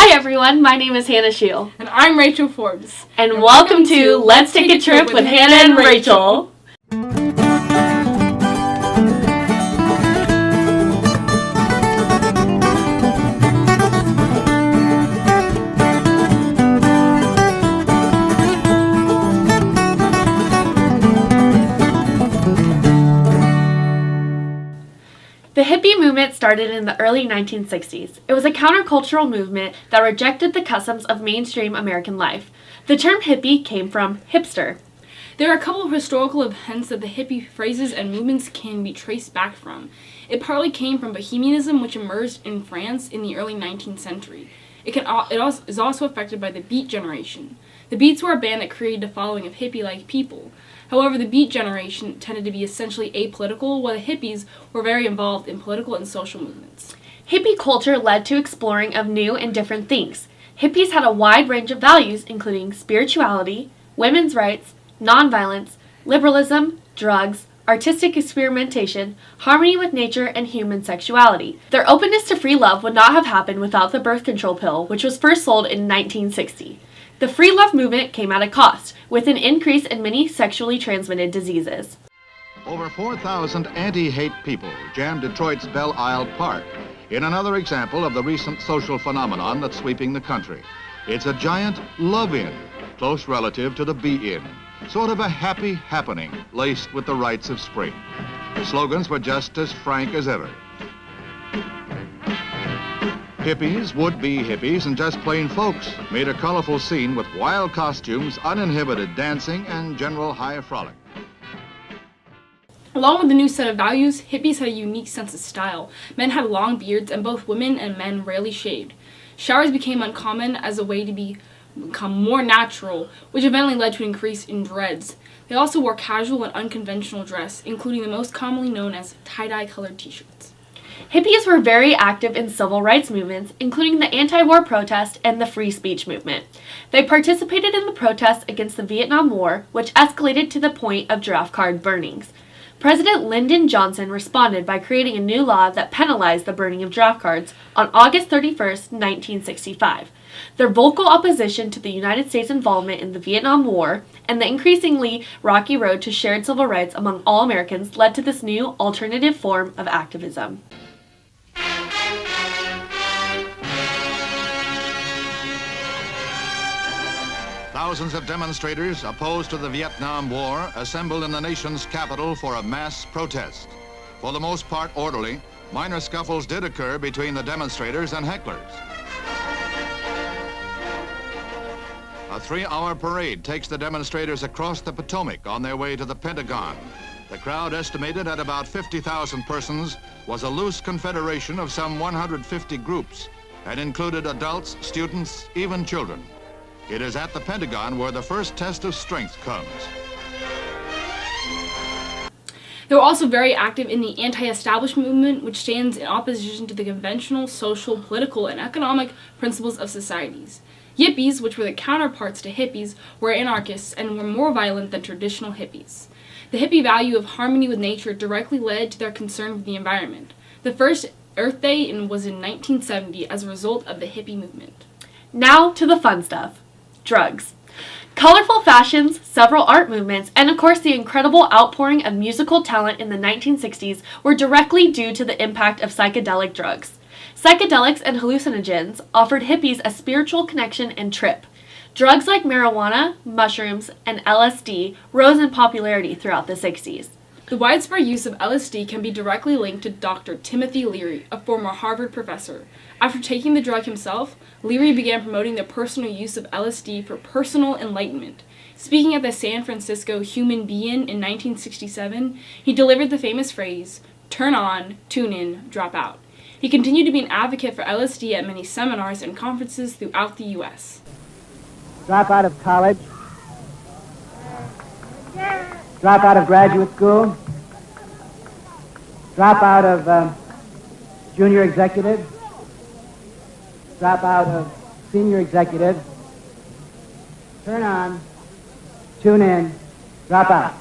Hi everyone, my name is Hannah Scheel. And I'm Rachel Forbes. And welcome to Let's Take a Trip with Hannah and Rachel. The hippie movement started in the early 1960s. It was a countercultural movement that rejected the customs of mainstream American life. The term hippie came from hipster. There are a couple of historical events that the hippie phrases and movements can be traced back from. It partly came from bohemianism, which emerged in France in the early 19th century. It is also affected by the Beat generation. The Beats were a band that created a following of hippie-like people. However, the Beat generation tended to be essentially apolitical, while the hippies were very involved in political and social movements. Hippie culture led to exploring of new and different things. Hippies had a wide range of values, including spirituality, women's rights, nonviolence, liberalism, drugs, artistic experimentation, harmony with nature, and human sexuality. Their openness to free love would not have happened without the birth control pill, which was first sold in 1960. The free love movement came at a cost, with an increase in many sexually transmitted diseases. Over 4,000 anti-hate people jammed Detroit's Belle Isle Park in another example of the recent social phenomenon that's sweeping the country. It's a giant love-in, close relative to the be-in, sort of a happy happening laced with the rites of spring. The slogans were just as frank as ever. Hippies, would-be hippies, and just plain folks made a colorful scene with wild costumes, uninhibited dancing, and general high frolic. Along with the new set of values, hippies had a unique sense of style. Men had long beards, and both women and men rarely shaved. Showers became uncommon as a way to become more natural, which eventually led to an increase in dreads. They also wore casual and unconventional dress, including the most commonly known as tie-dye colored t-shirts. Hippies were very active in civil rights movements, including the anti-war protest and the free speech movement. They participated in the protests against the Vietnam War, which escalated to the point of draft card burnings. President Lyndon Johnson responded by creating a new law that penalized the burning of draft cards on August 31, 1965. Their vocal opposition to the United States' involvement in the Vietnam War and the increasingly rocky road to shared civil rights among all Americans led to this new alternative form of activism. Thousands of demonstrators opposed to the Vietnam War assembled in the nation's capital for a mass protest. For the most part orderly, minor scuffles did occur between the demonstrators and hecklers. A 3-hour parade takes the demonstrators across the Potomac on their way to the Pentagon. The crowd, estimated at about 50,000 persons, was a loose confederation of some 150 groups and included adults, students, even children. It is at the Pentagon where the first test of strength comes. They were also very active in the anti-establishment movement, which stands in opposition to the conventional social, political, and economic principles of societies. Yippies, which were the counterparts to hippies, were anarchists and were more violent than traditional hippies. The hippie value of harmony with nature directly led to their concern with the environment. The first Earth Day was in 1970 as a result of the hippie movement. Now to the fun stuff. Drugs. Colorful fashions, several art movements, and of course the incredible outpouring of musical talent in the 1960s were directly due to the impact of psychedelic drugs. Psychedelics and hallucinogens offered hippies a spiritual connection and trip. Drugs like marijuana, mushrooms, and LSD rose in popularity throughout the 60s. The widespread use of LSD can be directly linked to Dr. Timothy Leary, a former Harvard professor. After taking the drug himself, Leary began promoting the personal use of LSD for personal enlightenment. Speaking at the San Francisco Human Being in 1967, he delivered the famous phrase, "Turn on, tune in, drop out." He continued to be an advocate for LSD at many seminars and conferences throughout the U.S. Drop out of college. Drop out of graduate school. Drop out of junior executive. Drop out of senior executive. Turn on, tune in, drop out.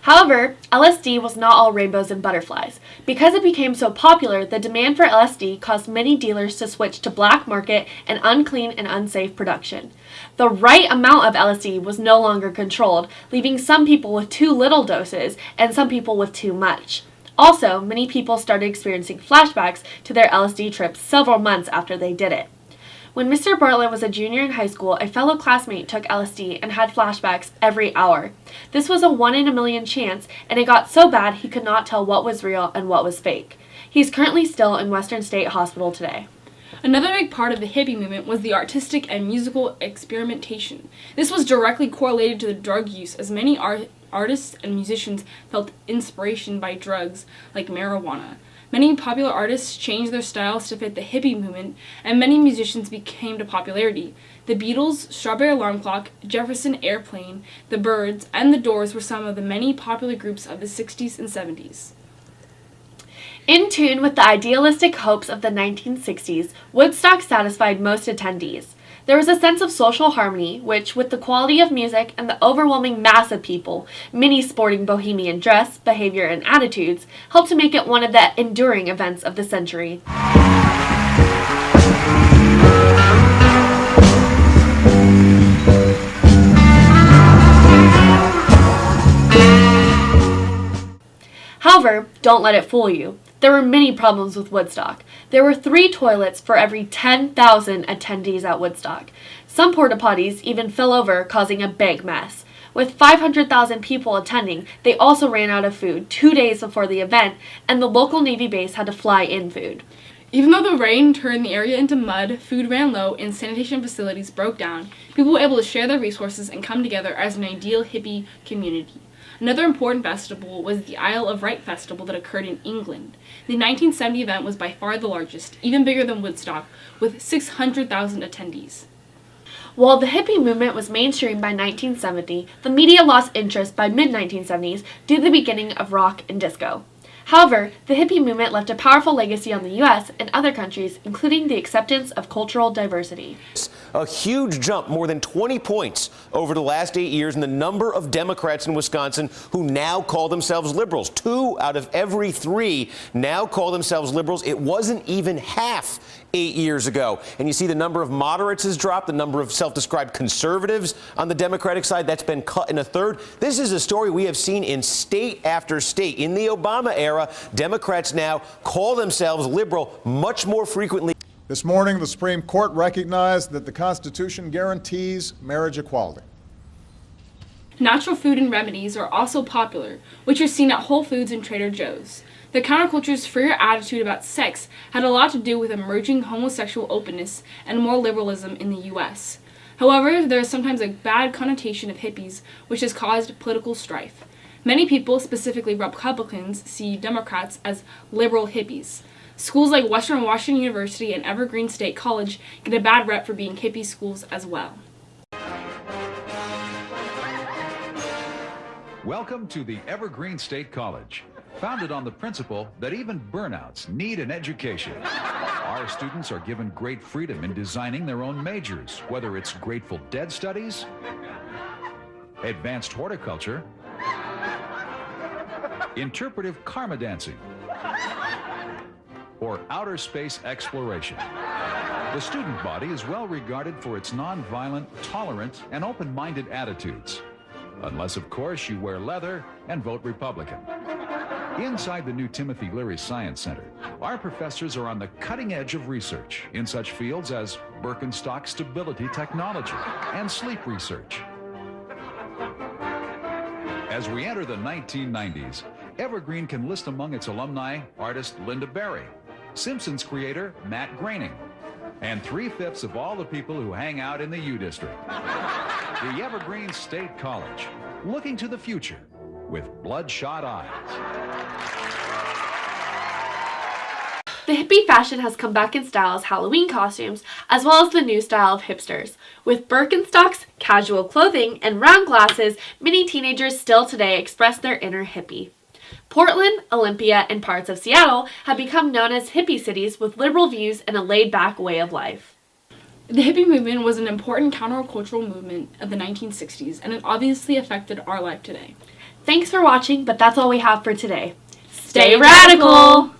However, LSD was not all rainbows and butterflies. Because it became so popular, the demand for LSD caused many dealers to switch to black market and unclean and unsafe production. The right amount of LSD was no longer controlled, leaving some people with too little doses and some people with too much. Also, many people started experiencing flashbacks to their LSD trips several months after they did it. When Mr. Bartlett was a junior in high school, a fellow classmate took LSD and had flashbacks every hour. This was a 1 in a million chance, and it got so bad he could not tell what was real and what was fake. He's currently still in Western State Hospital today. Another big part of the hippie movement was the artistic and musical experimentation. This was directly correlated to the drug use, as many artists and musicians felt inspiration by drugs like marijuana. Many popular artists changed their styles to fit the hippie movement, and many musicians came to popularity. The Beatles, Strawberry Alarm Clock, Jefferson Airplane, The Byrds, and The Doors were some of the many popular groups of the 60s and 70s. In tune with the idealistic hopes of the 1960s, Woodstock satisfied most attendees. There was a sense of social harmony, which, with the quality of music and the overwhelming mass of people, many sporting bohemian dress, behavior, and attitudes, helped to make it one of the enduring events of the century. However, don't let it fool you. There were many problems with Woodstock. There were 3 toilets for every 10,000 attendees at Woodstock. Some porta potties even fell over, causing a big mess. With 500,000 people attending, they also ran out of food 2 days before the event, and the local Navy base had to fly in food. Even though the rain turned the area into mud, food ran low, and sanitation facilities broke down, people were able to share their resources and come together as an ideal hippie community. Another important festival was the Isle of Wight Festival that occurred in England. The 1970 event was by far the largest, even bigger than Woodstock, with 600,000 attendees. While the hippie movement was mainstream by 1970, the media lost interest by mid-1970s due to the beginning of rock and disco. However, the hippie movement left a powerful legacy on the U.S. and other countries, including the acceptance of cultural diversity. A huge jump, more than 20 points over the last 8 years in the number of Democrats in Wisconsin who now call themselves liberals. 2 out of every 3 now call themselves liberals. It wasn't even half 8 years ago. And you see the number of moderates has dropped, the number of self-described conservatives on the Democratic side, that's been cut in a third. This is a story we have seen in state after state. In the Obama era, Democrats now call themselves liberal much more frequently. This morning, the Supreme Court recognized that the Constitution guarantees marriage equality. Natural food and remedies are also popular, which are seen at Whole Foods and Trader Joe's. The counterculture's freer attitude about sex had a lot to do with emerging homosexual openness and more liberalism in the U.S. However, there is sometimes a bad connotation of hippies, which has caused political strife. Many people, specifically Republicans, see Democrats as liberal hippies. Schools like Western Washington University and Evergreen State College get a bad rep for being hippie schools as well. Welcome to the Evergreen State College, founded on the principle that even burnouts need an education. Our students are given great freedom in designing their own majors, whether it's Grateful Dead studies, advanced horticulture, interpretive karma dancing, or outer space exploration. The student body is well regarded for its nonviolent, tolerant, and open-minded attitudes. Unless, of course, you wear leather and vote Republican. Inside the new Timothy Leary Science Center, our professors are on the cutting edge of research in such fields as Birkenstock stability technology and sleep research. As we enter the 1990s, Evergreen can list among its alumni artist Linda Berry, Simpsons creator Matt Groening, and 3/5 of all the people who hang out in the U District. The Evergreen State College, looking to the future with bloodshot eyes. The hippie fashion has come back in style as Halloween costumes, as well as the new style of hipsters. With Birkenstocks, casual clothing, and round glasses, many teenagers still today express their inner hippie. Portland, Olympia, and parts of Seattle have become known as hippie cities with liberal views and a laid-back way of life. The hippie movement was an important countercultural movement of the 1960s, and it obviously affected our life today. Thanks for watching, but that's all we have for today. Stay radical!